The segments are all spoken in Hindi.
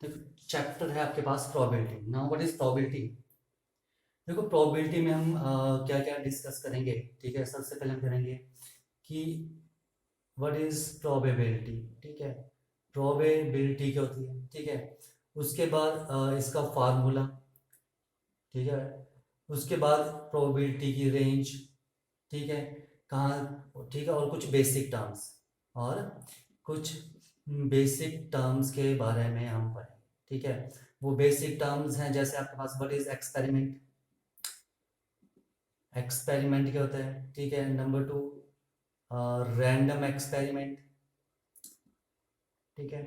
देखो चैप्टर है आपके पास probability. Now what is probability? देखो प्रोबेबिलिटी में हम क्या क्या डिस्कस करेंगे। ठीक है, सबसे पहले हम करेंगे कि व्हाट इज प्रोबेबिलिटी। ठीक है, प्रोबेबिलिटी क्या होती है। ठीक है, उसके बाद इसका फार्मूला। ठीक है, उसके बाद प्रोबेबिलिटी की रेंज। ठीक है, कहाँ। ठीक है, और कुछ बेसिक टर्म्स, और कुछ बेसिक टर्म्स के बारे में हम पढ़ेंगे। ठीक है, वो बेसिक टर्म्स हैं जैसे आपके पास व्हाट इज एक्सपेरिमेंट। एक्सपेरिमेंट क्या होता है। ठीक है, नंबर 2 रैंडम एक्सपेरिमेंट। ठीक है,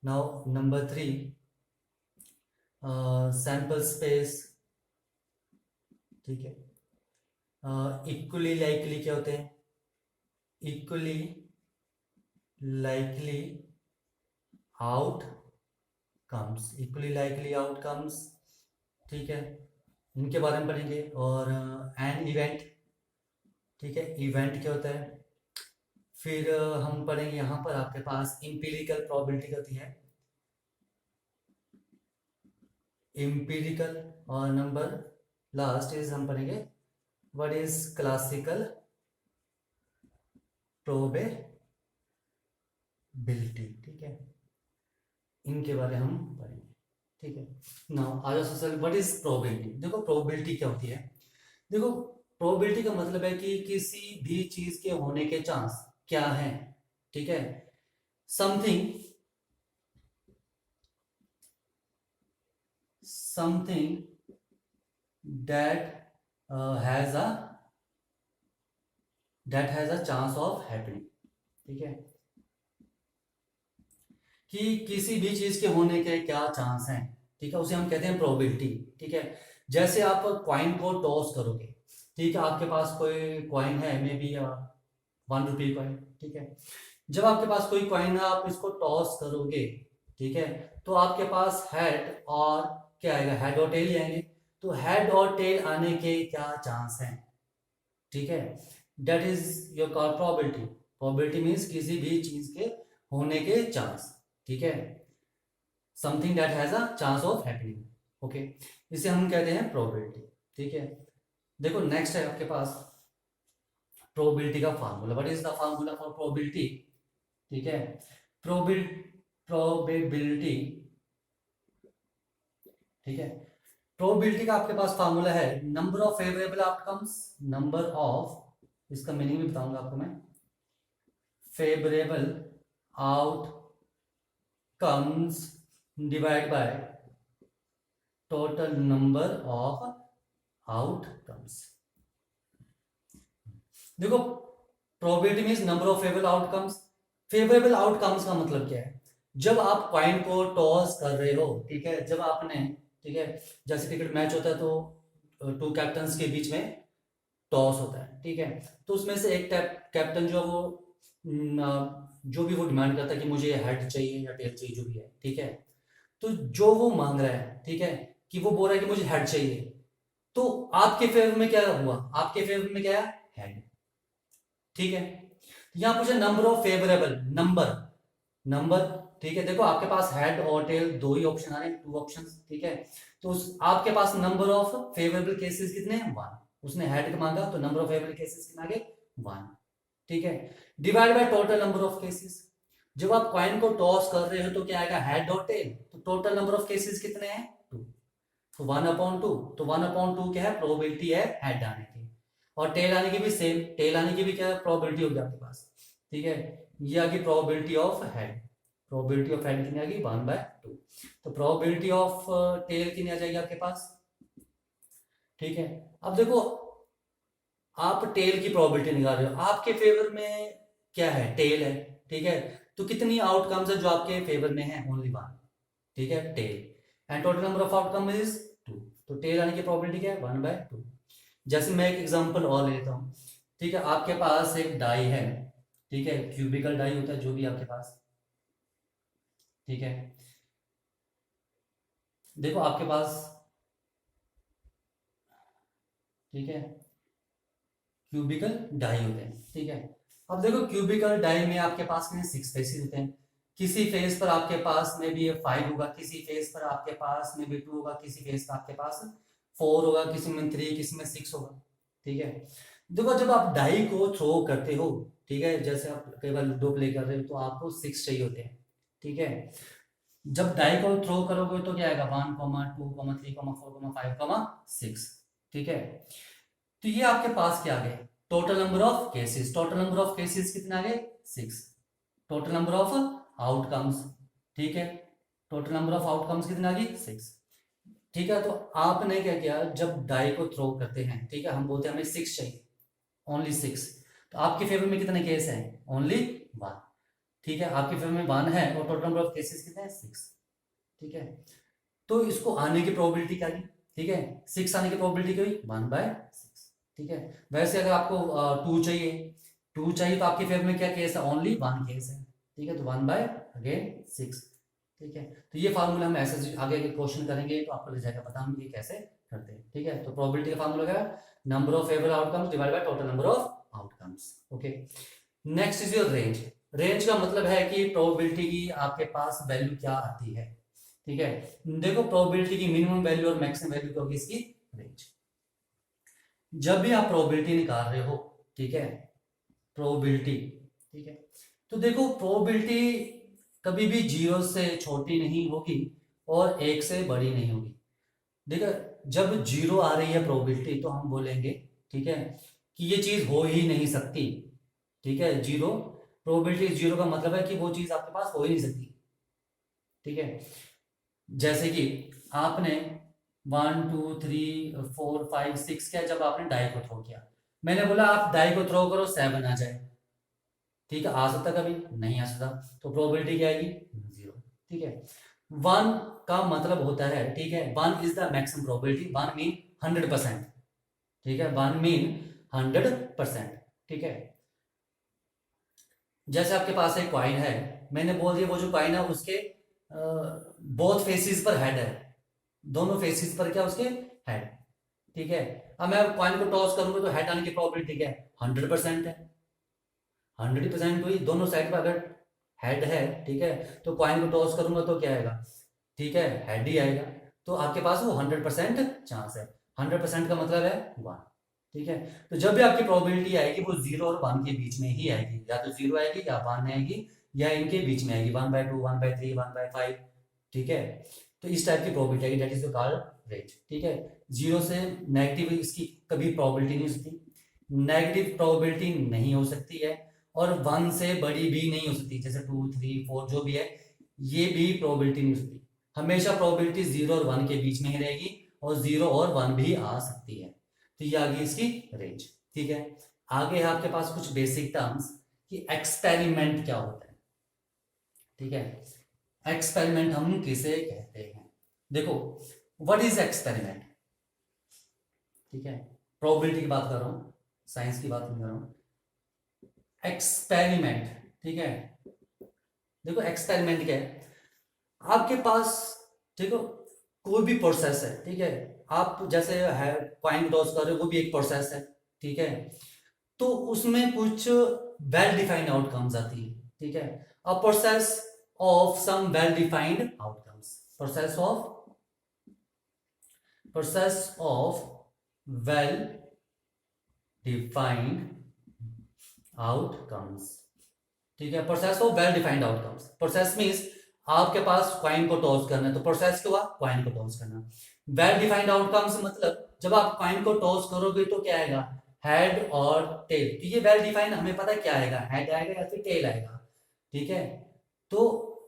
नाउ नंबर 3 सैंपल स्पेस। ठीक है, इक्वली लाइकली क्या होते हैं। Equally likely outcomes. Equally likely outcomes. ठीक है, इनके बारे में पढ़ेंगे। और एन इवेंट। ठीक है, इवेंट क्या होता है। फिर हम पढ़ेंगे यहाँ पर आपके पास इंपीरिकल प्रोबेबिलिटी होती है। इंपीरिकल। और नंबर लास्ट इज हम पढ़ेंगे व्हाट इज क्लासिकल प्रोबेबिलिटी। ठीक है, इनके बारे में हम पढ़ेंगे। ठीक है, नाउ आज सोशल व्हाट इज प्रोबेबिलिटी। देखो प्रोबेबिलिटी क्या होती है। देखो प्रोबेबिलिटी का मतलब है कि किसी भी चीज के होने के चांस क्या है। ठीक है, something something that has a chance of happening। ठीक है, कि किसी भी चीज के होने के क्या चांस हैं। ठीक है, उसे हम कहते हैं प्रोबेबिलिटी। ठीक है, जैसे आप कॉइन को टॉस करोगे। ठीक है, आपके पास कोई कॉइन है, मे बी 1 रुपी कॉइन। ठीक है, जब आपके पास कोई कॉइन है, आप इसको टॉस करोगे। ठीक है, तो आपके पास हेड और क्या आएगा, हेड और टेल ही आएंगे। तो हेड और टेल आने के क्या चांस हैं। ठीक है, that is your call probability. Probability means किसी भी चीज के होने के चांस। ठीक है, something that has a chance of happening. Okay, इसे हम कहते हैं प्रोबेबिलिटी। ठीक है, देखो नेक्स्ट है आपके पास प्रोबेबिलिटी का formula. What is the formula for probability. ठीक है, प्रोबेबिलिटी। ठीक है, प्रोबेबिलिटी का आपके पास फार्मूला है number of favourable outcomes. Number of, इसका मीनिंग भी बताऊंगा आपको मैं। Favourable outcomes divide by total number of outcomes. देखो probability means number of favourable outcomes. Favourable outcomes का मतलब क्या है। जब आप कॉइन को टॉस कर रहे हो, ठीक है, जब आपने, ठीक है, जैसे क्रिकेट मैच होता है तो 2 कैप्टन्स के बीच में टॉस होता है। ठीक है, तो उसमें से एक कैप्टन जो वो जो भी वो डिमांड करता है कि मुझे हेड चाहिए या टेल चाहिए, जो भी है। ठीक है, तो जो वो मांग रहा है, ठीक है, कि वो बोल रहा है कि मुझे हेड चाहिए, तो आपके फेवर में क्या हुआ, आपके फेवर में क्या है, हेड। ठीक है, यहां पूछे number of favourable, number number. ठीक है, देखो आपके पास हेड और टेल दो ही ऑप्शन आ रहे हैं, 2 ऑप्शंस। ठीक है, तो आपके पास नंबर ऑफ फेवरेबल केसेस कितने हैं, 1। उसने हेड मांगा तो नंबर ऑफ फेवरेबल केसेस कितने आ गए, 1। ठीक है, divide by total number of cases. जब आप कॉइन को टॉस कर रहे हो तो क्या आएगा, हेड और टेल, तो टोटल नंबर ऑफ केसेस कितने हैं, 2। तो 1/2, तो 1/2 क्या है, प्रोबेबिलिटी है हेड आने की। और टेल आने की भी सेम, टेल आने की भी क्या प्रोबेबिलिटी होगी आपके पास। ठीक है, ये आ गई probability of head. Probability of head कितनी आ गई, 1/2। तो प्रोबेबिलिटी ऑफ टेल कितनी आ जाएगी आपके पास। ठीक है, अब देखो आप टेल की प्रोबेबिलिटी निकाल रहे हो, आपके फेवर में क्या है, टेल है। ठीक है, तो कितनी आउटकम्स है जो आपके फेवर में है, ओनली 1। ठीक है, tail. And total number of outcome is 2। तो टेल आने की प्रोबेबिलिटी क्या है, 1/2। जैसे मैं एक एग्जांपल और लेता हूँ। ठीक है, आपके पास एक डाई है। ठीक है, क्यूबिकल डाई होता है जो भी आपके पास। ठीक है, देखो आपके पास, ठीक है, क्यूबिकल डाई होते हैं। ठीक है, अब देखो क्यूबिकल डाई में आपके पास कितने 6 फेसेस होते हैं। किसी फेज पर आपके पास में भी 5 होगा, किसी फेज पर आपके पास में भी 2 होगा, किसी फेज पर आपके पास 4 होगा, किसी में 3, किसी में 6 होगा। ठीक है, देखो जब आप डाई को थ्रो करते हो, ठीक है, जैसे आप कई बार लूडो प्ले कर रहे हो तो आपको 6 चाहिए होते हैं। ठीक है, जब डाई को थ्रो करोगे तो क्या आएगा, 1, 2, 3, 4, 5, 6। ठीक है, तो ये आपके पास क्या आ गए, total number of cases. Total number of cases कितने आ गए, 6। टोटल नंबर ऑफ आउटकम्स, ठीक है, टोटल नंबर ऑफ आउटकम्स कितने आ गई, 6। ठीक है, तो आपने क्या किया, जब डाई को थ्रो करते हैं, ठीक है, हम बोलते हैं हमें 6 चाहिए, ओनली 6। तो आपके फेवर में कितने केस हैं, ओनली 1। ठीक है, आपके फेवर में 1 है और टोटल नंबर ऑफ केसेस कितने हैं, 6। ठीक है, तो इसको आने की प्रोबेबिलिटी क्या है, ठीक है, 6 आने की प्रोबेबिलिटी क्या हुई, 1/6। ठीक है, वैसे अगर आपको 2 चाहिए, 2 चाहिए तो आपके फेवर में क्या केस है, ओनली 1 केस है। ठीक है, तो 1/6। ठीक है, तो ये फार्मूला हम ऐसे आगे के क्वेश्चन करेंगे तो आपको लग जाएगा पता हम ये कैसे करते हैं। ठीक है, तो प्रोबेबिलिटी का फार्मूला क्या है, number of favourable outcomes divide by total number of outcomes. Okay, next is your range. Range का मतलब है कि प्रोबेबिलिटी की आपके पास वैल्यू क्या आती है। ठीक है, देखो प्रोबेबिलिटी की मिनिमम वैल्यू और मैक्सिमम वैल्यू क्या होगी, इसकी रेंज। जब भी आप प्रोबेबिलिटी निकाल रहे हो, ठीक है, प्रोबेबिलिटी, ठीक है, तो देखो प्रोबेबिलिटी कभी भी 0 से छोटी नहीं होगी और 1 से बड़ी नहीं होगी। देखो जब 0 आ रही है प्रोबेबिलिटी तो हम बोलेंगे, ठीक है, कि ये चीज हो ही नहीं सकती। ठीक है, 0 प्रोबेबिलिटी 0 का मतलब है कि वो चीज आपके पास हो ही नहीं सकती। ठीक है, जैसे कि आपने 1, 2, 3, 4, 5, 6 क्या, जब आपने डाई को थ्रो किया, मैंने बोला आप डाई को थ्रो करो 7 आ जाए। ठीक है, आ सकता कभी, नहीं आ सकता, तो प्रोबेबिलिटी क्या आएगी, 0। ठीक है, 1 का मतलब होता है, ठीक है, 1 is the maximum probability, 1 mean 100%। ठीक है, 1 मीन 100%। ठीक है, जैसे आपके पास एक कॉइन है, मैंने बोल दिया वो जो कॉइन है उसके बोथ फेसिस पर हेड है, दोनों फेसिस पर क्या उसके हेड। ठीक है, अब मैं कॉइन को टॉस करूंगा तो हेड आने की प्रोबेबिलिटी क्या है, 100% है। 100% हुई, दोनों साइड पर अगर हेड है, ठीक है, तो कॉइन को टॉस करूंगा तो क्या आएगा, ठीक है, हेड ही आएगा। तो आपके पास वो 100% चांस है। 100% का मतलब है 1। ठीक है, तो जब भी आपकी प्रोबेबिलिटी आएगी वो 0 और 1 के बीच में ही आएगी, या तो 0 आएगी या 1 आएगी या इनके बीच में आएगी, 1/2, 1/3, 1/5। ठीक है, तो इस टाइप की प्रोबेबिलिटी आएगी, that is the called range. ठीक है, 0 से नेगेटिव इसकी कभी प्रोबेबिलिटी नहीं हो सकती, नेगेटिव प्रोबेबिलिटी नहीं हो सकती है, और 1 से बड़ी भी नहीं हो सकती, जैसे 2, 3, 4 जो भी है, ये भी प्रोबेबिलिटी नहीं हो सकती। हमेशा प्रोबेबिलिटी 0 और 1 के बीच में ही रहेगी, और 0 और 1 भी आ सकती है। तो ये आ गई इसकी रेंज। ठीक है, आगे है आपके पास कुछ बेसिक टर्म्स कि एक्सपेरिमेंट क्या होता है। ठीक है, एक्सपेरिमेंट हम किसे कहते हैं, देखो व्हाट इज एक्सपेरिमेंट। ठीक है, प्रोबेबिलिटी की बात कर रहा हूं, साइंस की बात नहीं कर रहा हूं। एक्सपेरिमेंट, ठीक है, देखो एक्सपेरिमेंट क्या है, आपके पास देखो कोई भी प्रोसेस है, ठीक है, आप जैसे है कॉइन टॉस कर रहे हो वो भी एक प्रोसेस है। ठीक है, तो उसमें कुछ वेल डिफाइंड आउटकम्स आती है। ठीक है, a process of some well defined outcomes, process of well defined outcomes. ठीक है, process of well defined outcomes, process means आपके पास कॉइन को टॉस करना है, तो प्रोसेस क्या हुआ, कॉइन को टॉस करना। वेल डिफाइंड आउटकम्स मतलब जब आप कॉइन को टॉस करोगे तो क्या आएगा, हेड और टेल। तो ये वेल डिफाइंड हमें पता है क्या आएगा, हेड आएगा या फिर टेल आएगा। ठीक है, तो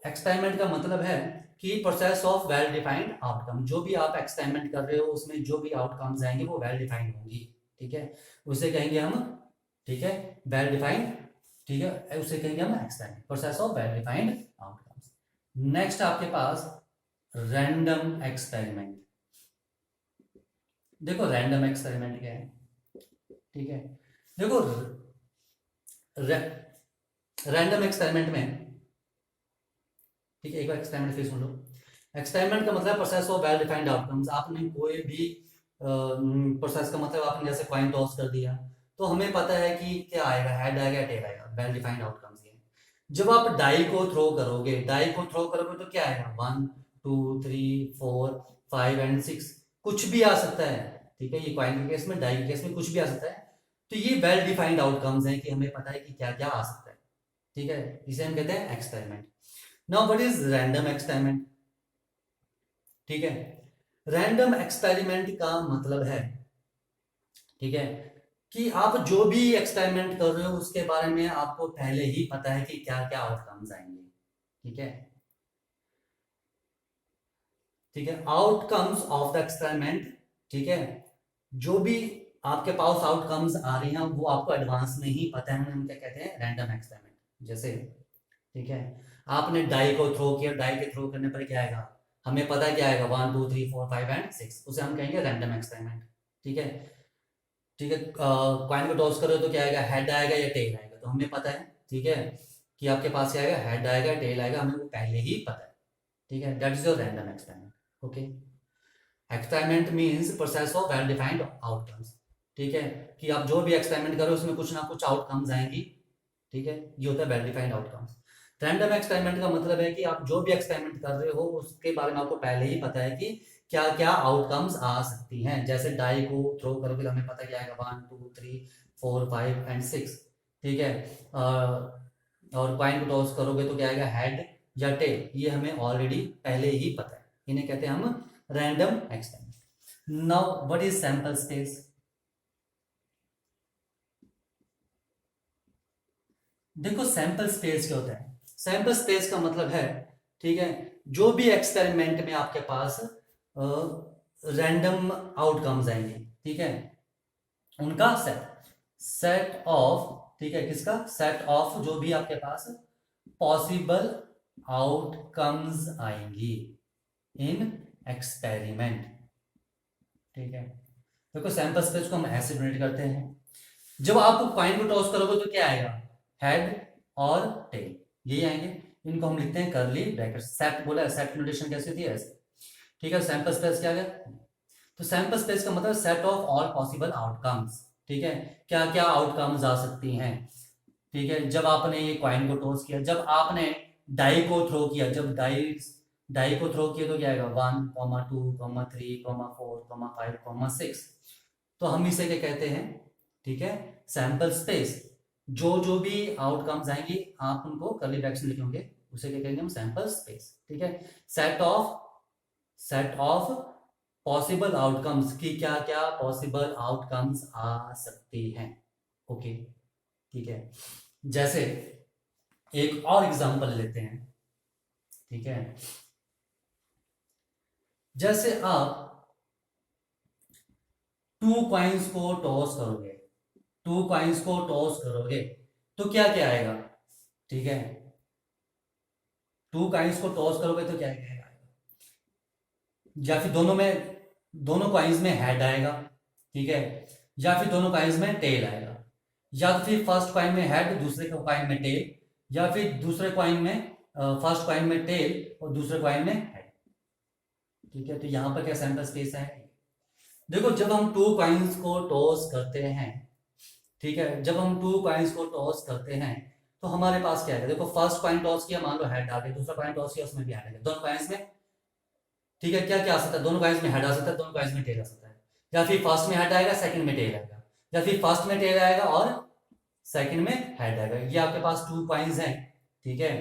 एक्सपेरिमेंट का मतलब है कि process of well defined outcome, जो भी आप एक्सपेरिमेंट कर रहे हो उसमें जो भी आउटकम्स आएंगे वो वेल डिफाइंड होंगी। ठीक है, उसे कहेंगे हम, ठीक है, वेल डिफाइंड। ठीक है, उसे कहेंगे हम experiment, process of well defined outcomes. Next आपके पास रैंडम एक्सपेरिमेंट। देखो रैंडम एक्सपेरिमेंट क्या है, ठीक है, देखो रैंडम एक्सपेरिमेंट में, ठीक है, एक बार एक्सपेरिमेंट फिर सुन लो। एक्सपेरिमेंट का मतलब process of well defined outcomes, आपने कोई भी प्रोसेस का मतलब आपने जैसे कॉइन टॉस कर दिया तो हमें पता है कि क्या आएगा, हेड आएगा टेल आएगा, वेल डिफाइंड आउटकम्स ये। जब आप डाई को थ्रो करोगे, तो क्या आएगा, 1 2 3 4 5 एंड 6, कुछ भी आ सकता है। ठीक है, ये कॉइन के केस में, डाई के केस में कुछ भी आ सकता है। तो ये वेल डिफाइंड आउटकम्स हैं कि हमें पता है कि क्या क्या आ सकता है। ठीक है, इसे हम कहते हैं experiment. Now what is random experiment? ठीक है, रैंडम एक्सपेरिमेंट का मतलब है, ठीक है, कि आप जो भी एक्सपेरिमेंट कर रहे हो उसके बारे में आपको पहले ही पता है कि क्या क्या आउटकम्स आएंगे। ठीक है, ठीक है, आउटकम्स ऑफ द एक्सपेरिमेंट। ठीक है, जो भी आपके पास आउटकम्स आ रही हैं वो आपको एडवांस में ही पता है, हम क्या कहते हैं, रैंडम एक्सपेरिमेंट। जैसे, ठीक है, आपने डाई को थ्रो किया, डाई के थ्रो करने पर क्या आएगा, हमें पता है क्या आएगा, 1 2 3 4 5 एंड 6, उसे हम कहेंगे रैंडम एक्सपेरिमेंट। ठीक है, ठीक है, कॉइन को टॉस करो तो क्या आएगा, हेड आएगा या टेल आएगा, तो हमें पता है। ठीक है, कि आपके पास क्या आएगा, हेड आएगा टेल आएगा, हमें वो पहले ही पता है। ठीक है, that is your random experiment. Okay, experiment means process of well defined outcomes. ठीक है, कि आप जो भी एक्सपेरिमेंट करो उसमें कुछ ना कुछ आउटकम्स आएंगी। ठीक है, ये होता है well defined outcomes. Random experiment का मतलब है कि आप जो भी एक्सपेरिमेंट कर रहे हो उसके बारे में आपको पहले ही पता है कि क्या क्या आउटकम्स आ सकती हैं। जैसे डाई को थ्रो करोगे तो हमें पता क्या आएगा, 1 2 3 4 5 एंड 6। ठीक है, और कॉइन को टॉस करोगे तो क्या आएगा, हेड या टेल, ये हमें ऑलरेडी पहले ही पता है। इन्हें कहते हैं हम random experiment. Now what is sample space? देखो सैंपल स्पेस क्या होता है, सैंपल स्पेस का मतलब है, ठीक है, जो भी एक्सपेरिमेंट में आपके पास रैंडम आउटकम्स आएंगे, ठीक है, उनका सेट, सेट ऑफ, ठीक है, किसका सेट ऑफ, जो भी आपके पास पॉसिबल आउटकम्स आएंगी इन एक्सपेरिमेंट। ठीक है, देखो सैंपल स्पेस को हम ऐसे डिनोट करते हैं, जब आप कॉइन को टॉस करोगे तो क्या आएगा, हेड और टेल, यही आएंगे। इनको हम लिखते हैं करली ब्रैकेट, सेट बोला है, सेट नोटेशन कैसे होती है ऐसे। ठीक है, सैंपल स्पेस क्या है, तो सैंपल स्पेस का मतलब set of all possible outcomes. ठीक है, क्या क्या आउटकम्स आ सकती हैं। ठीक है, जब आपने ये कॉइन को टॉस किया, जब आपने डाई को थ्रो किया, जब डाई डाई को थ्रो किया तो क्या आएगा, 1 2 3 4 5 6, तो हम इसे क्या कहते हैं, ठीक है, सैंपल स्पेस। जो जो भी आउटकम्स आएंगी आप उनको कर्ली ब्रैकेट्स में लिखेंगे, उसे क्या कहेंगे हम, सैंपल स्पेस। ठीक है, सेट ऑफ पॉसिबल आउटकम्स की क्या क्या पॉसिबल आउटकम्स आ सकती हैं। ओके, ठीक है, जैसे एक और एग्जांपल लेते हैं। ठीक है, जैसे आप 2 कॉइन्स को टॉस करोगे, 2 कॉइन्स को टॉस करोगे तो क्या क्या आएगा। ठीक है, 2 कॉइन्स को टॉस करोगे तो क्या क्या आएगा, या फिर दोनों कॉइन्स में हेड आएगा। ठीक है, या फिर दोनों कॉइन्स में टेल आएगा, या फिर फर्स्ट कॉइन में हेड दूसरे कॉइन में टेल, या फिर दूसरे कॉइन में फर्स्ट कॉइन में टेल और दूसरे कॉइन में हेड। ठीक है, तो यहां पर क्या सैंपल स्पेस है, देखो जब हम 2 कॉइन्स को टॉस करते हैं, ठीक है, जब हम 2 कॉइन्स को टॉस करते हैं तो हमारे पास क्या है, देखो फर्स्ट कॉइन टॉस किया, मान लो हेड आ गया, दूसरा कॉइन टॉस किया उसमें भी हेड आ गया, दोनों कॉइन्स में। ठीक है, क्या क्या आ सकता है, दोनों कॉइन्स में हेड आ सकता है, दोनों कॉइन्स में टेल आ सकता है, या फिर फर्स्ट में हेड आएगा सेकंड में टेल आएगा, या फिर फर्स्ट में टेल आएगा और सेकंड में हेड आएगा। ये आपके पास 2 कॉइन्स हैं। ठीक है,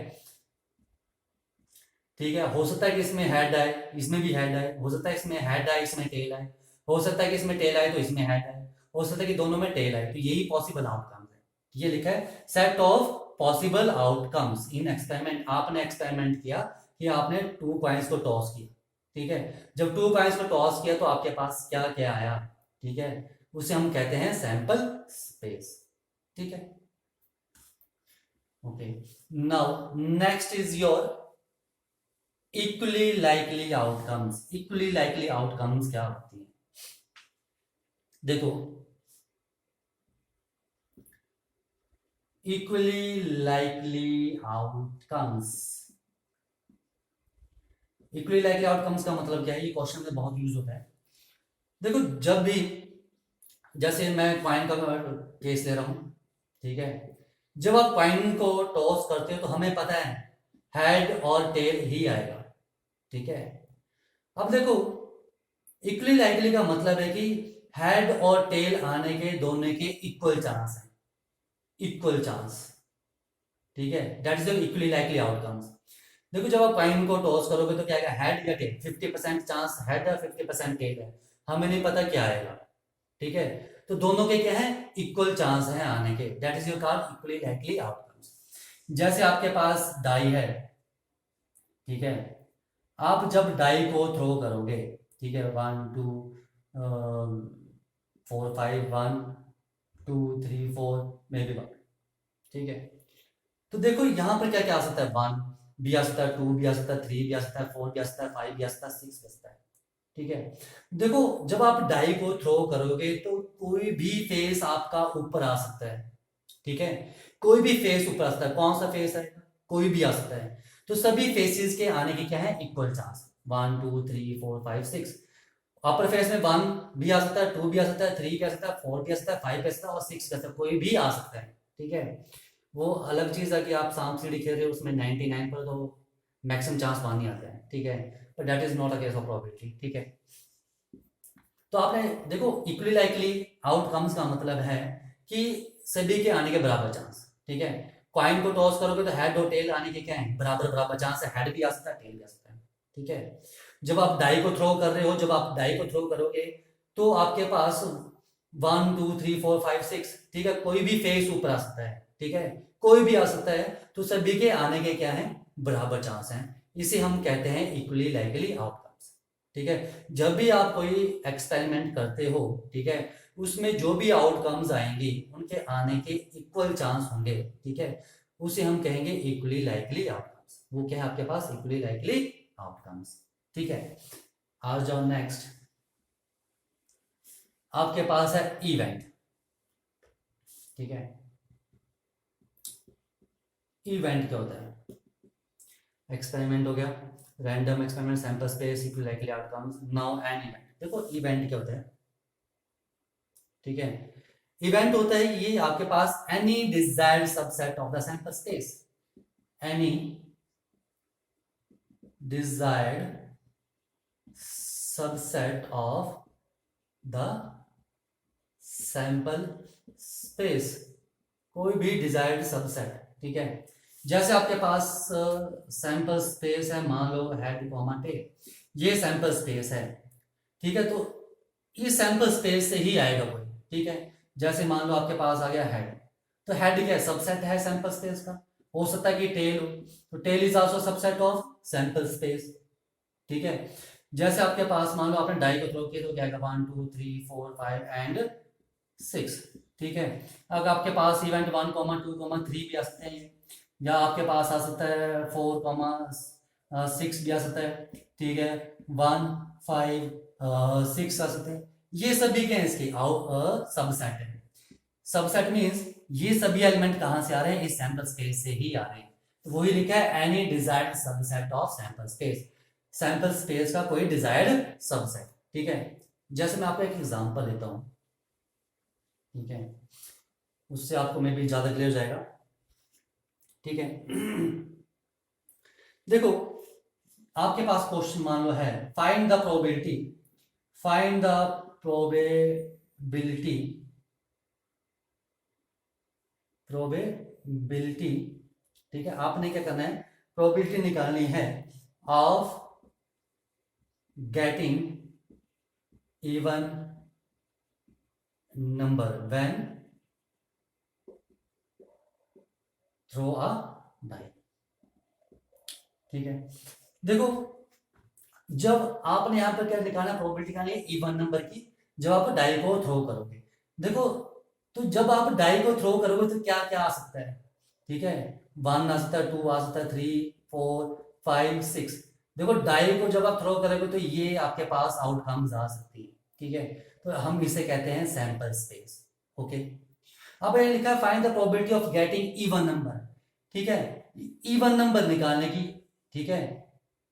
ठीक है, हो सकता है कि इसमें हेड आए, इसमें भी हेड आए, हो सकता है इसमें हेड आए इसमें टेल आए, हो सकता है कि इसमें टेल आए तो इसमें हेड आए, हो सकता है कि दोनों में टेल आए, तो यही पॉसिबल आउटकम्स है। ये लिखा है set of possible outcomes in experiment. आपने एक्सपेरिमेंट किया कि आपने 2 कॉइन्स को टॉस किया। ठीक है, जब 2 कॉइन्स को टॉस किया तो आपके पास क्या क्या आया। ठीक है, उसे हम कहते हैं सैंपल स्पेस। ठीक है, okay, now next is your equally likely outcomes. Equally likely outcomes क्या होती है, देखो equally likely outcomes, equally likely outcomes का मतलब क्या है, ये क्वेश्चन में बहुत यूज होता है। देखो जब भी, जैसे मैं क्वाइन का केस ले रहा हूं, ठीक है, जब आप कॉइन को टॉस करते हो तो हमें पता है हेड और टेल ही आएगा, ठीक है। अब देखो इक्वली लाइकली का मतलब है कि हेड और टेल आने के दोनों के इक्वल चांस है, इक्वल चांस, ठीक है। That is equally likely outcomes. देखो जब आप कॉइन को टॉस करोगे तो क्या आएगा, हेड या टेल, 50% चांस हेड है, 50% टेल है, हमें नहीं पता क्या आएगा, ठीक है। तो दोनों के क्या है, इक्वल चांस है आने के, that is your called equally likely outcomes. जैसे आपके पास डाई है, ठीक है, आप जब डाई को थ्रो करोगे, ठीक है, 1 2 4 5 1 2 3 4 मे बी 1, ठीक है। तो देखो यहाँ पर क्या क्या आ सकता है, 1 भी आ सकता है, 2 भी आ सकता है, 3 भी आ सकता है, 4 भी आ सकता है, 5 भी आ सकता है, 6 भी आ सकता है, ठीक है। देखो जब आप डाई को थ्रो करोगे तो कोई भी फेस आपका ऊपर आ सकता है, ठीक है, कोई भी फेस ऊपर आ सकता है। कौन सा फेस है, कोई भी आ सकता है। तो सभी फेसेस के आने के क्या है, इक्वल चांस, 1 2 3 4 5 6। अपर फेस में 1 भी आ सकता है, 2 भी आ सकता है, 3 भी आ सकता है, 4 भी आ सकता है, 5 भी आ सकता है और 6 भी आ सकता है, कोई भी आ सकता है, ठीक है। वो अलग चीज है कि आप सांप सीढ़ी खेल रहे हो उसमें 99 पर तो मैक्सिमम चांस 1 ही आता है, ठीक है, but that is not a case of probability, ठीक है। तो आपने देखो इक्वली लाइकली आउटकम्स का मतलब है कि सभी के आने के बराबर चांस, ठीक है। कॉइन को टॉस करोगे तो हेड और टेल आने के क्या है, बराबर बराबर चांस है, हेड भी आ सकता है, टेल भी आ सकता है, ठीक है। जब आप डाई को थ्रो कर रहे हो, जब आप डाई को थ्रो करोगे तो आपके पास 1 2 3 4 5 6, ठीक है, कोई भी फेस ऊपर आ सकता है, ठीक है, कोई भी आ सकता है, तो सभी के आने के क्या है, बराबर चांस है। इसे हम कहते हैं इक्वली लाइकली आउटकम्स, ठीक है। जब भी आप कोई एक्सपेरिमेंट करते हो, ठीक है, उसमें जो भी आउटकम्स आएंगे उनके आने के इक्वल चांस होंगे, ठीक है, उसे हम कहेंगे इक्वली लाइकली आउटकम्स। वो क्या है आपके पास, इक्वली लाइकली आउटकम्स, ठीक है। आ जाओ नेक्स्ट, आपके पास है इवेंट, ठीक है। इवेंट क्या होता है, एक्सपेरिमेंट हो गया, random experiment, sample space, equally likely outcomes, now an event. देखो इवेंट क्या होता है, ठीक है। इवेंट होता है ये आपके पास any desired subset of the sample space, any desired subset of the sample space, कोई भी डिजायर्ड सबसेट, ठीक है। जैसे आपके पास सैंपल स्पेस है, मान लो हेड कॉमा टेल, ये सैंपल स्पेस है, ठीक है। तो इस सैंपल स्पेस से ही आएगा कोई, ठीक है। जैसे मान लो आपके पास आ गया हेड, तो हेड क्या है, सबसेट है सैंपल स्पेस का। हो सकता है कि टेल हो, तो tail is also subset of sample space, ठीक है। जैसे आपके पास मान लो आपने डाई को थ्रो किया तो क्या आएगा, 1 2 3 4 5 एंड 6, ठीक है। अगर आपके पास इवेंट 1 2 3 भी आ सकते हैं, या आपके पास आ सकता है 4 6 भी आ सकता है, ठीक है, 1 5 6 आ सकते हैं। ये सभी क्या है, इसके सबसेट है। सबसेट मीन्स ये सभी एलिमेंट कहां से आ रहे हैं, इस सैंपल स्पेस से ही आ रहे हैं। तो वही लिखा है any desired subset of sample space, sample space का कोई डिजायर्ड सबसेट, ठीक है। जैसे मैं आपको एक एग्जांपल देता हूं, ठीक है, उससे आपको मे भी ज्यादा क्लियर जाएगा, ठीक है। देखो आपके पास क्वेश्चन मान लो है, find the probability, find the probability, probability, ठीक है। आपने क्या करना है, प्रोबेबिलिटी निकालनी है of getting even number when throw a die, ठीक है। देखो जब आपने यहां पर क्या निकालना, प्रोबेबिलिटी निकालनी है इवन नंबर की, जब आप डाई को थ्रो करोगे। देखो तो जब आप डाई को थ्रो करोगे तो क्या क्या आ सकता है, ठीक है, 1 आ सकता है, 2 आ सकता है, 3 4 5 6। देखो डाई को जब आप थ्रो करोगे तो ये आपके पास आउटकम्स आ सकती है, ठीक है। तो हम इसे कहते हैं सैंपल स्पेस, ओके। अब ये लिखा है find the probability of getting even number, ठीक है, इवन नंबर निकालने की, ठीक है,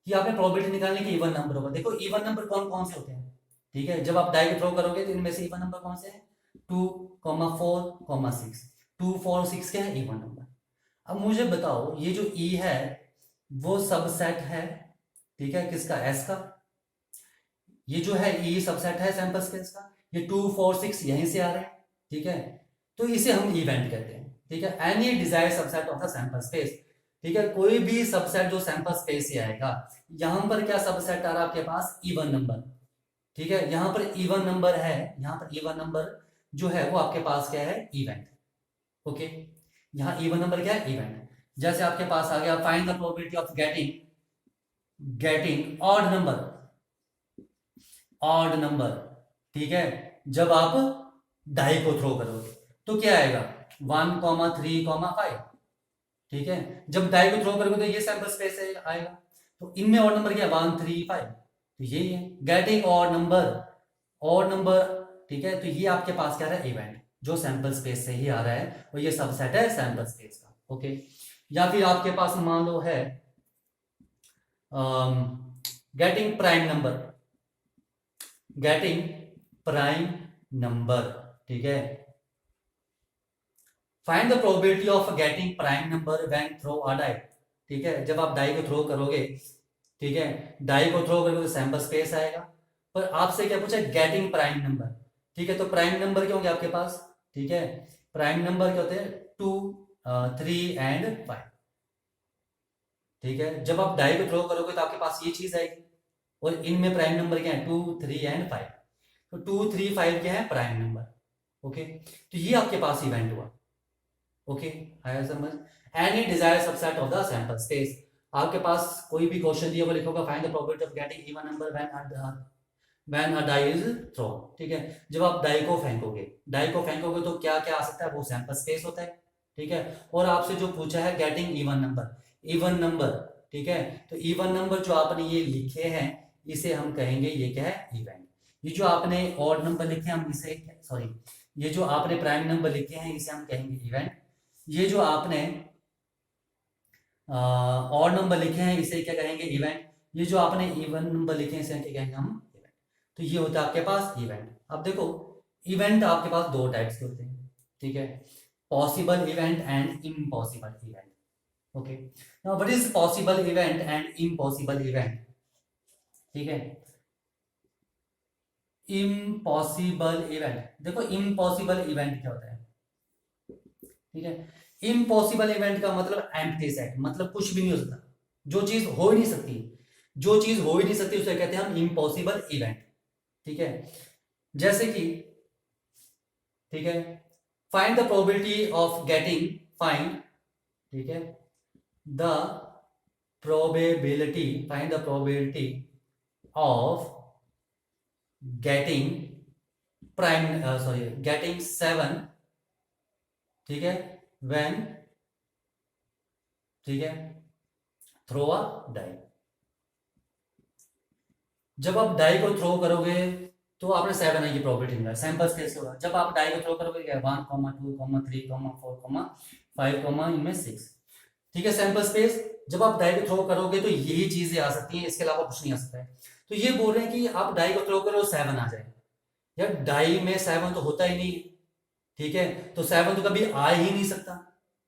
कि आपने प्रोबेबिलिटी निकालने की इवन नंबर होगा। देखो इवन नंबर कौन कौन से होते हैं, ठीक है, जब आप डाई को थ्रो करोगे तो इनमें से इवन नंबर कौन से हैं, 2 4 6। 2 4 6 क्या है, इवन नंबर। अब मुझे बताओ ये जो ई है वो सबसेट है, ठीक है, किसका, एस का। ये जो है ई सबसेट है सैंपल स्पेस का, ये 2 4 6 यहीं से आ रहे हैं, ठीक है। तो इसे हम इवेंट कहते हैं, ठीक है। Any desire subset of the sample space, ठीक है, कोई भी सबसेट जो सैंपल स्पेस से आएगा। यहां पर क्या सबसेट आ रहा है आपके पास, इवन नंबर, ठीक है। यहां पर इवन नंबर है, यहां पर इवन नंबर जो है वो आपके पास क्या है, इवेंट। ओके, यहां इवन नंबर क्या है, इवेंट। जैसे आपके पास आ गया find the probability of getting odd number, odd number, ठीक है। जब आप डाई को थ्रो करोगे तो क्या आएगा, 1,3,5, ठीक है। जब डाई को थ्रो करोगे तो ये सैंपल स्पेस से आएगा। तो इनमें ऑड नंबर क्या है, 1 3 5, तो यही है getting odd number, odd number, ठीक है। तो ये आपके पास क्या रहा है, इवेंट, जो सैंपल स्पेस से ही आ रहा है और ये सबसेट है सैंपल स्पेस का। ओके, या फिर आपके पास मान लो है getting prime number, getting prime number, ठीक है। Find the probability of getting prime number when throw a die, ठीक है। जब आप डाई को थ्रो करोगे, ठीक है, डाई को थ्रो करोगे तो सैंपल स्पेस आएगा। पर आपसे क्या पूछा, गेटिंग प्राइम नंबर, ठीक है। तो प्राइम नंबर क्या होंगे आपके पास, ठीक है। प्राइम नंबर क्या होते हैं, 2 3 एंड 5, ठीक है। जब आप डाई को थ्रो करोगे तो आपके पास ये चीज आएगी और इनमें प्राइम नंबर क्या है, 2 3 एंड 5। तो 2 3 5 क्या है, प्राइम नंबर। ओके, तो ये आपके पास इवेंट हुआ। ओके, आया समझ। Any desire subset of the sample space, आपके पास कोई भी क्वेश्चन दिया हुआ लिखोगा find the probability of getting even number when a die is thrown, ठीक है। जब आप डाई को फेंकोगे, डाई को फेंकोगे तो क्या क्या आ सकता है, वो सैंपल स्पेस होता है, ठीक है। और आपसे जो पूछा है getting even number, even number, ठीक है। तो इवन नंबर जो आपने ये लिखे हैं इसे हम कहेंगे ये क्या है, इवेंट। ये जो आपने ऑड नंबर लिखे हैं हम इसे, सॉरी, ये जो आपने प्राइम नंबर लिखे हैं इसे हम कहेंगे इवेंट। ये जो आपने ऑड नंबर लिखे हैं इसे क्या कहेंगे, इवेंट। ये जो आपने इवन नंबर लिखे हैं इसे क्या कहेंगे हम, इवेंट। तो ये होता है आपके पास इवेंट। अब देखो इवेंट आपके पास दो टाइप्स के होते हैं, ठीक है, possible event and impossible event. Okay, now what is possible event and impossible event, ठीक है। इम्पॉसिबल इवेंट, देखो इम्पॉसिबल इवेंट क्या होता है, ठीक है। इम्पॉसिबल इवेंट का मतलब एम्प्टी सेट, मतलब कुछ भी नहीं हो सकता, जो चीज हो ही नहीं सकती, जो चीज हो ही नहीं सकती उसे कहते हैं हम इम्पॉसिबल इवेंट, ठीक है। जैसे कि, ठीक है, find the probability of getting, find, ठीक है, the probability, find the probability of getting prime, sorry, getting 7, ठीक है, व्हेन, ठीक है, थ्रो अ डाई। जब आप डाई को थ्रो करोगे तो आपने 7 है, ये प्रोबेबिलिटी मिला, सैंपल स्पेस होगा। जब आप डाई को थ्रो करोगे क्या, 1 2 3 4 5 इनमें 6, ठीक है, सैंपल स्पेस। जब आप डाई को थ्रो करोगे तो यही चीजें आ सकती हैं, इसके अलावा कुछ नहीं आ सकता है। तो ये बोल रहे हैं कि आप डाई को थ्रो करो 7 आ जाए, यार डाई में 7 तो होता ही नहीं, ठीक है। तो 7 तो कभी आ ही नहीं सकता,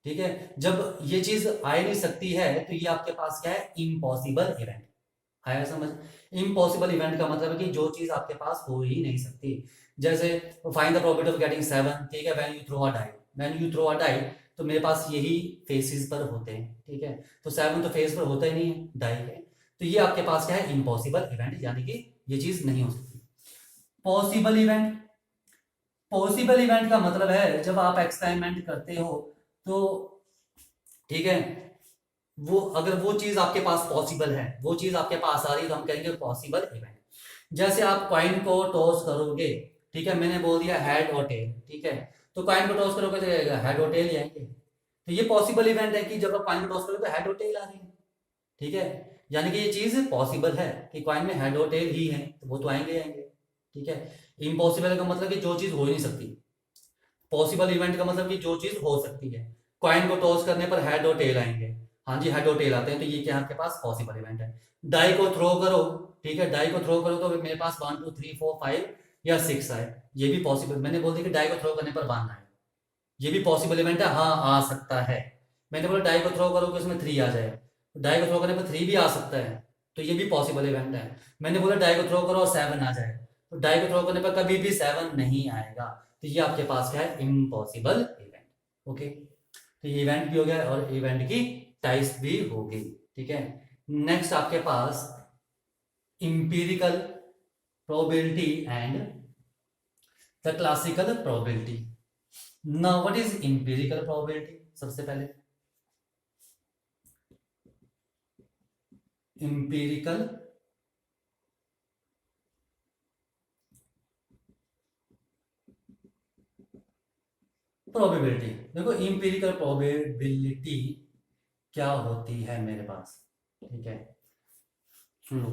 ठीक है। जब ये चीज आ ही नहीं सकती है तो ये आपके पास क्या है, इम्पॉसिबल इवेंट। आया समझ। इम्पॉसिबल इवेंट का मतलब है कि जो चीज आपके पास हो ही नहीं सकती। जैसे find the probability of getting 7, ठीक है, when you throw a die, when you throw a die, तो मेरे पास यही फेसेस पर होते हैं, ठीक है। तो 7 तो फेस पर होता ही नहीं है डाई के, तो ये आपके पास क्या है, इम्पॉसिबल इवेंट, यानी कि ये चीज नहीं हो सकती। पॉसिबल इवेंट, पॉसिबल इवेंट का मतलब है जब आप एक्सपेरिमेंट करते हो तो, ठीक है, वो अगर वो चीज आपके पास पॉसिबल है, वो चीज आपके पास आ रही है तो हम कहेंगे पॉसिबल इवेंट। जैसे आप कॉइन को टॉस करोगे, ठीक है, मैंने बोल दिया हेड और टेल, ठीक है, तो कॉइन को टॉस करोगे तो हेड और टेल ही आएंगे। तो ये पॉसिबल इवेंट है कि जब आप कॉइन को टॉस करोगे तो हेड और टेल आ रही है, ठीक है। यानी कि ये चीज पॉसिबल है कि कॉइन में हेड और टेल ही है, तो वो तो आएंगे आएंगे, ठीक है। इम्पॉसिबल का मतलब कि जो चीज हो ही नहीं सकती, पॉसिबल इवेंट का मतलब कि जो चीज हो सकती है। कॉइन को टॉस करने पर हेड और टेल आएंगे, हाँ जी, हेड और टेल आते हैं, तो ये क्या आपके पास पॉसिबल इवेंट है। डाई को थ्रो करो, ठीक है, डाई को थ्रो करो तो मेरे पास 1 2 3 4 5 या 6 आए, ये भी पॉसिबल। मैंने बोल दिया कि डाई को थ्रो करने पर 1 आए, ये भी पॉसिबल इवेंट है, हाँ आ सकता है। मैंने बोला डाई को थ्रो करोगे उसमें 3 आ जाए, डाई को थ्रो करने पर 3 भी आ सकता है, तो ये भी पॉसिबल इवेंट है। मैंने बोला डाई को थ्रो करो और 7 आ जाए, तो डाई को थ्रो करने पर कभी भी 7 नहीं आएगा, तो ये आपके पास क्या है, इम्पॉसिबल इवेंट। ओके, तो ये इवेंट भी हो गया और इवेंट की टाइप्स भी हो गई। ठीक है, नेक्स्ट आपके पास empirical probability and the classical probability. Now what is empirical probability? सबसे पहले इंपीरिकल प्रोबेबिलिटी। देखो इंपीरिकल प्रोबेबिलिटी क्या होती है मेरे पास, ठीक है, सुन लो।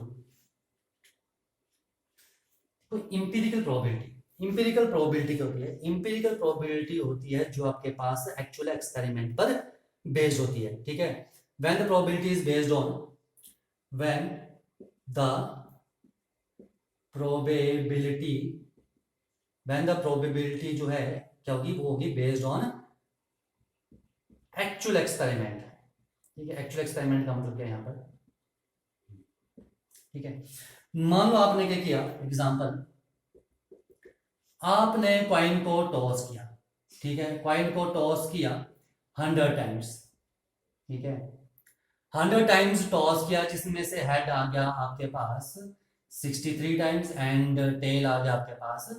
तो इंपीरिकल प्रोबेबिलिटी क्या होती है? इंपीरिकल प्रोबेबिलिटी होती है जो आपके पास एक्चुअल एक्सपेरिमेंट पर बेस्ड होती है। ठीक है, when the probability is based on, when the probability, when the probability जो है क्या होगी, वो होगी बेस्ड ऑन एक्चुअल एक्सपेरिमेंट। ठीक है, एक्चुअल एक्सपेरिमेंट का मतलब क्या है यहाँ पर? ठीक है, मान लो आपने क्या किया, एग्जांपल, आपने कॉइन को टॉस किया। ठीक है, कॉइन को टॉस किया 100 टाइम्स। ठीक है, 100 टाइम्स टॉस किया, जिसमें से हेड आ गया आपके पास 63 टाइम्स एंड टेल आ गया आपके पास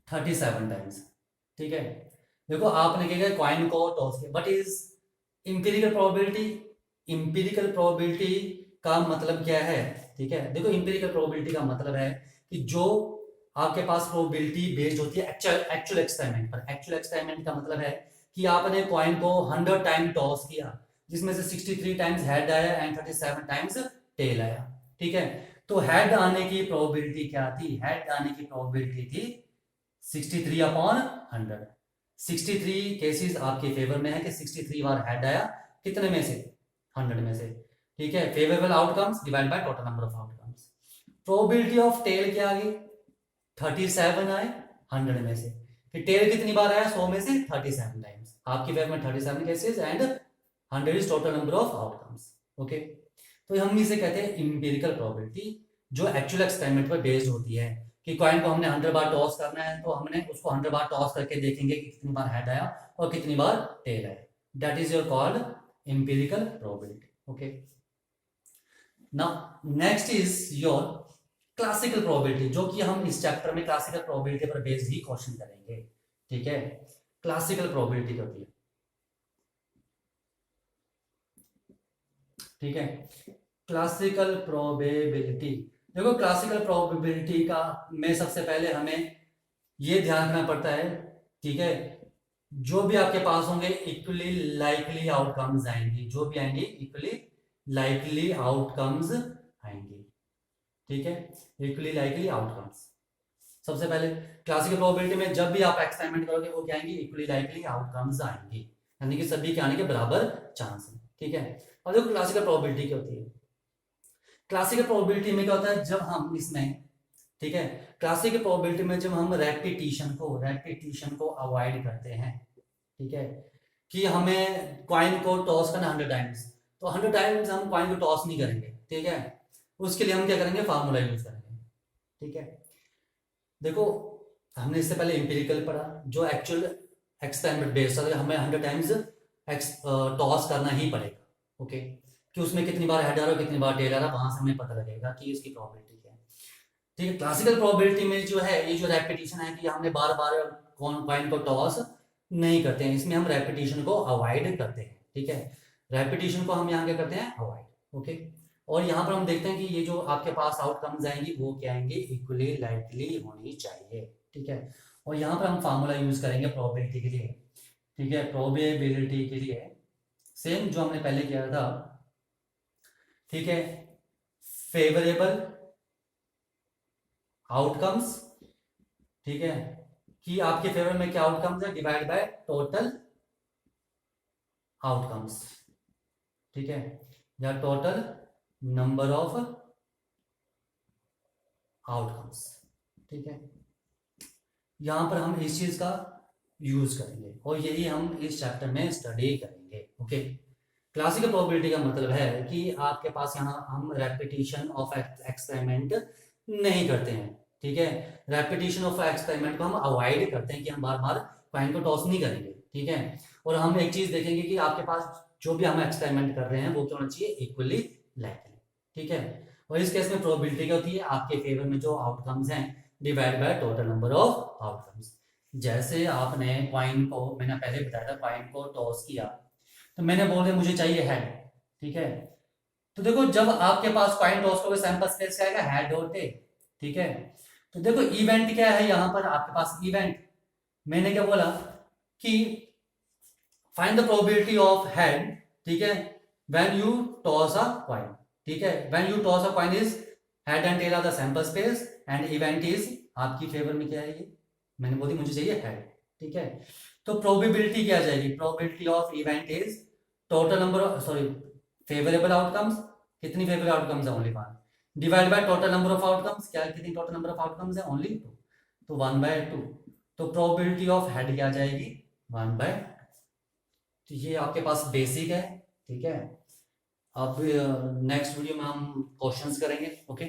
37 टाइम्स। ठीक है, देखो आपने क्या किया, कॉइन को टॉस किया, but is empirical probability, empirical probability का मतलब क्या है? ठीक है, देखो इंपीरिकल प्रोबेबिलिटी का मतलब है कि जो आपके पास प्रोबेबिलिटी बेस्ड होती है एक्चुअल एक्सपेरिमेंट पर। एक्चुअल एक्सपेरिमेंट का मतलब है कि आपने कॉइन को 100 टाइम टॉस किया, जिसमें से 63 टाइम्स हेड आया एंड 37 टाइम्स टेल आया। ठीक है, तो हेड आने की प्रोबेबिलिटी क्या थी? हेड आने की प्रोबेबिलिटी थी 63 अपॉन 100। 63 केसेस आपके फेवर में है कि 63 बार हेड आया, कितने में से? 100 में से। ठीक है, favourable outcomes divide by total number of outcomes. Probability of tail क्या आ गई? 37 आए 100 में से, फिर टेल कितनी बार आया? 100 में से 37 टाइम्स। आपकी फेवर में 37 cases and 100 is total number of outcomes. Okay, तो हम इसे कहते हैं इंपीरिकल प्रोबेबिलिटी, जो एक्चुअल एक्सपेरिमेंट पर बेस्ड होती है कि कॉइन को हमने 100 बार टॉस करना है, तो हमने उसको 100 बार टॉस करके देखेंगे कि कितनी बार हेड आया और कितनी बार टेल आया। That is your called empirical probability. Okay, now next is your classical probability, जो कि हम इस चैप्टर में क्लासिकल प्रोबेबिलिटी पर बेस्ड ही क्वेश्चन करेंगे। ठीक है, क्लासिकल प्रोबेबिलिटी क्या होती है? ठीक है, क्लासिकल प्रोबेबिलिटी, देखो क्लासिकल प्रोबेबिलिटी का में सबसे पहले हमें ये ध्यान रखना पड़ता है, ठीक है, जो भी आपके पास होंगे इक्वली लाइकली आउटकम्स आएंगी, जो भी आएंगी इक्वली लाइकली आउटकम्स आएंगी। ठीक है, इक्वली लाइकली आउटकम्स। सबसे पहले क्लासिकल प्रोबेबिलिटी में जब भी आप एक्सपेरिमेंट करोगे वो क्या आएंगी? इक्वली लाइकली आउटकम्स आएंगी, यानी कि सभी के आने के बराबर चांस है। ठीक है, अब देखो क्लासिकल प्रोबेबिलिटी क्या होती है। क्लासिकल प्रोबेबिलिटी में क्या होता है, जब हम इसमें, ठीक है, क्लासिकल प्रोबेबिलिटी में जब हम रेपिटेशन को अवॉइड करते हैं, ठीक है, कि हमें कॉइन को टॉस करना 100 टाइम्स, तो 100 टाइम्स हम कॉइन को टॉस नहीं करेंगे। ठीक है, उसके लिए हम क्या करेंगे? फार्मूला यूज करेंगे। ठीक है, देखो हमने इससे पहले इंपेरिकल पढ़ा, जो एक्चुअल एक्सपेरिमेंट बेस्ड है, हमें 100 टाइम्स टॉस करना ही पड़ेगा। ओके, कि उसमें कितनी बार हेड आ रहा है कितनी बार टेल आ रहा है, वहां से हमें पता लगेगा कि इसकी प्रोबेबिलिटी क्या है। ठीक है, क्लासिकल प्रोबेबिलिटी में जो है ये जो रेपिटेशन है कि हमने बार बार कॉइन को टॉस नहीं करते हैं, इसमें हम रेपिटेशन को अवॉइड करते हैं। ठीक है, रेपिटेशन को हम यहाँ क्या करते हैं? अवॉइड। ओके, और यहाँ पर हम देखते हैं कि ये जो आपके पास आउटकम्स आएंगी वो क्या आएंगे? इक्वली लाइकली होनी चाहिए। ठीक है, और यहाँ पर हम फार्मूला यूज करेंगे प्रोबेबिलिटी के लिए। ठीक है, प्रोबेबिलिटी के लिए सेम जो हमने पहले किया था। ठीक है, फेवरेबल आउटकम्स, ठीक है, कि आपके फेवर में क्या आउटकम्स है, डिवाइड बाय टोटल आउटकम्स। ठीक है, या टोटल नंबर ऑफ आउटकम्स। ठीक है, यहां पर हम इस चीज का यूज करेंगे और यही हम इस चैप्टर में स्टडी करेंगे। ओके, क्लासिकल प्रोबेबिलिटी का मतलब है कि आपके पास यहाँ हम रेपिटेशन ऑफ एक्सपेरिमेंट नहीं करते हैं, ठीक है। रेपिटेशन ऑफ एक्सपेरिमेंट को हम अवॉइड करते हैं कि हम बार बार कॉइन को टॉस नहीं करेंगे, ठीक है। और हम एक चीज देखेंगे कि आपके पास जो भी हम एक्सपेरिमेंट कर रहे हैं वो क्या होना चाहिए, इक्वली लाइकली, ठीक है। और इस केस में प्रोबेबिलिटी क्या होती है, आपके फेवर में जो आउटकम्स हैं divide by total number of outcomes. जैसे आपने कॉइन को, मैंने पहले बताया था, कॉइन को टॉस किया तो मैंने बोल दिया मुझे चाहिए हेड, ठीक है। तो देखो जब आपके पास कॉइन टॉस का सैंपल स्पेस क्या आएगा, हेड और टेल, ठीक है। तो देखो इवेंट क्या है यहाँ पर आपके पास, इवेंट मैंने क्या बोला कि find the probability of head, ठीक है, when you toss a coin, ठीक है। When you toss a coin is head and tail are the sample space and event is आपकी फेवर में क्या है, ये मैंने बोली मुझे चाहिए हेड, ठीक है। तो प्रोबेबिलिटी क्या आ जाएगी, probability of event is total number of, sorry, favourable outcomes, कितनी फेवरेबल आउटकम्स है, only one, divide by total number of outcomes, क्या कितनी टोटल नंबर ऑफ आउटकम्स है, ओनली टू, तो 1/2। तो प्रोबेबिलिटी ऑफ हेड क्या आ जाएगी, 1/2। तो ये आपके पास बेसिक है, ठीक है। अब नेक्स्ट वीडियो में हम क्वेश्चंस करेंगे। ओके।